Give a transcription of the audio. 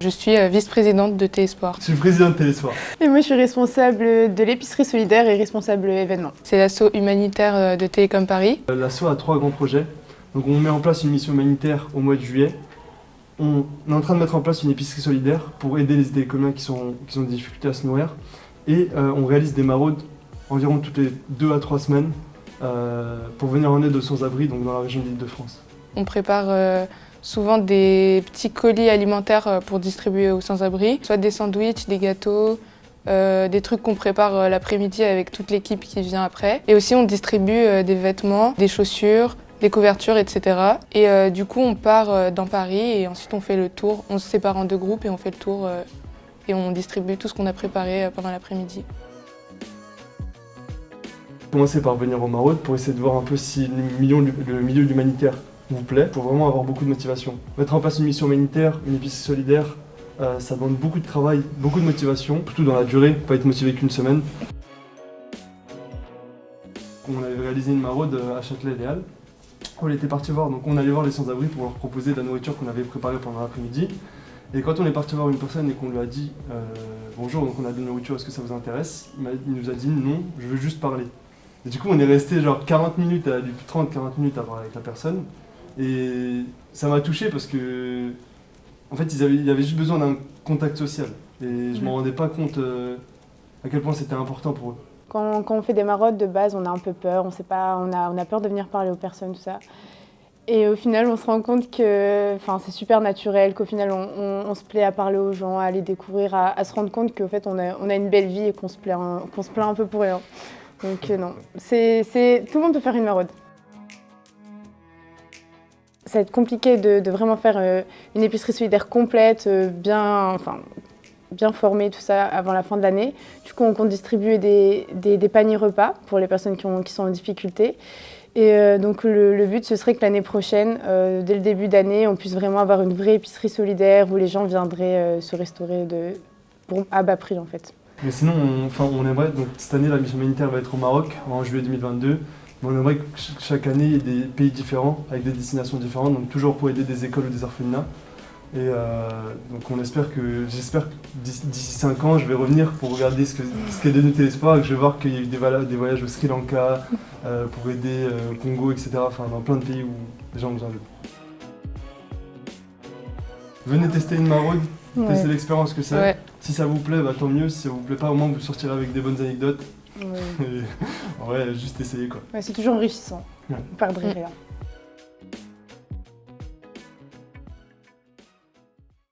Je suis vice-présidente de Téléspoir. Je suis président de Téléspoir. Et moi, je suis responsable de l'épicerie solidaire et responsable événement. C'est l'asso humanitaire de Télécom Paris. L'asso a 3 grands projets. Donc on met en place une mission humanitaire au mois de juillet. On est en train de mettre en place une épicerie solidaire pour aider les télécomiens qui ont des difficultés à se nourrir. Et on réalise des maraudes environ toutes les 2 à 3 semaines pour venir en aide aux sans-abri, donc dans la région de l'Île-de-France. On prépare souvent des petits colis alimentaires pour distribuer aux sans-abri, soit des sandwichs, des gâteaux, des trucs qu'on prépare l'après-midi avec toute l'équipe qui vient après. Et aussi on distribue des vêtements, des chaussures, des couvertures, etc. Et du coup on part dans Paris et ensuite on fait le tour, on se sépare en 2 groupes et on fait le tour et on distribue tout ce qu'on a préparé pendant l'après-midi. Commencer par venir aux maraudes pour essayer de voir un peu si le milieu humanitaire vous plaît, pour vraiment avoir beaucoup de motivation. Mettre en place une mission humanitaire, une épicerie solidaire, ça demande beaucoup de travail, beaucoup de motivation, surtout dans la durée, pas être motivé qu'une semaine. On avait réalisé une maraude à Châtelet-Les Halles. On était parti voir, donc on allait voir les sans-abri pour leur proposer de la nourriture qu'on avait préparée pendant l'après-midi. Et quand on est parti voir une personne et qu'on lui a dit bonjour, donc on a de la nourriture, est-ce que ça vous intéresse? Il nous a dit non, je veux juste parler. Et du coup on est resté genre 40 minutes, 30-40 minutes à parler avec la personne. Et ça m'a touché parce que en fait il avait juste besoin d'un contact social. Et je ne me rendais pas compte à quel point c'était important pour eux. Quand on fait des maraudes, de base, on a un peu peur, on a peur de venir parler aux personnes, tout ça. Et au final, on se rend compte que c'est super naturel, qu'au final, on se plaît à parler aux gens, à les découvrir, à se rendre compte qu'au fait, on a une belle vie et qu'on se plaint un peu pour rien. Donc non, tout le monde peut faire une maraude. Ça va être compliqué de vraiment faire une épicerie solidaire complète, bien formée, tout ça, avant la fin de l'année. Du coup, on compte distribuer des paniers repas pour les personnes qui sont en difficulté. Et donc le but, ce serait que l'année prochaine, dès le début d'année, on puisse vraiment avoir une vraie épicerie solidaire où les gens viendraient se restaurer à bas prix en fait. Mais sinon, on aimerait, donc cette année la mission humanitaire va être au Maroc en juillet 2022. Mais on aimerait que chaque année il y ait des pays différents, avec des destinations différentes, donc toujours pour aider des écoles ou des orphelinats. Et donc j'espère que d'ici 5 ans, je vais revenir pour regarder ce qu'est devenu Téléspoir et que je vais voir qu'il y a eu des voyages au Sri Lanka, pour aider au Congo, etc. Dans plein de pays où les gens ont besoin d'aide. Venez tester une maraude, tester l'expérience que c'est. Ouais. Si ça vous plaît, tant mieux. Si ça vous plaît pas, au moins vous sortirez avec des bonnes anecdotes. Ouais. En vrai, juste essayer quoi. Ouais, c'est toujours enrichissant. Ouais. Perdrez rien.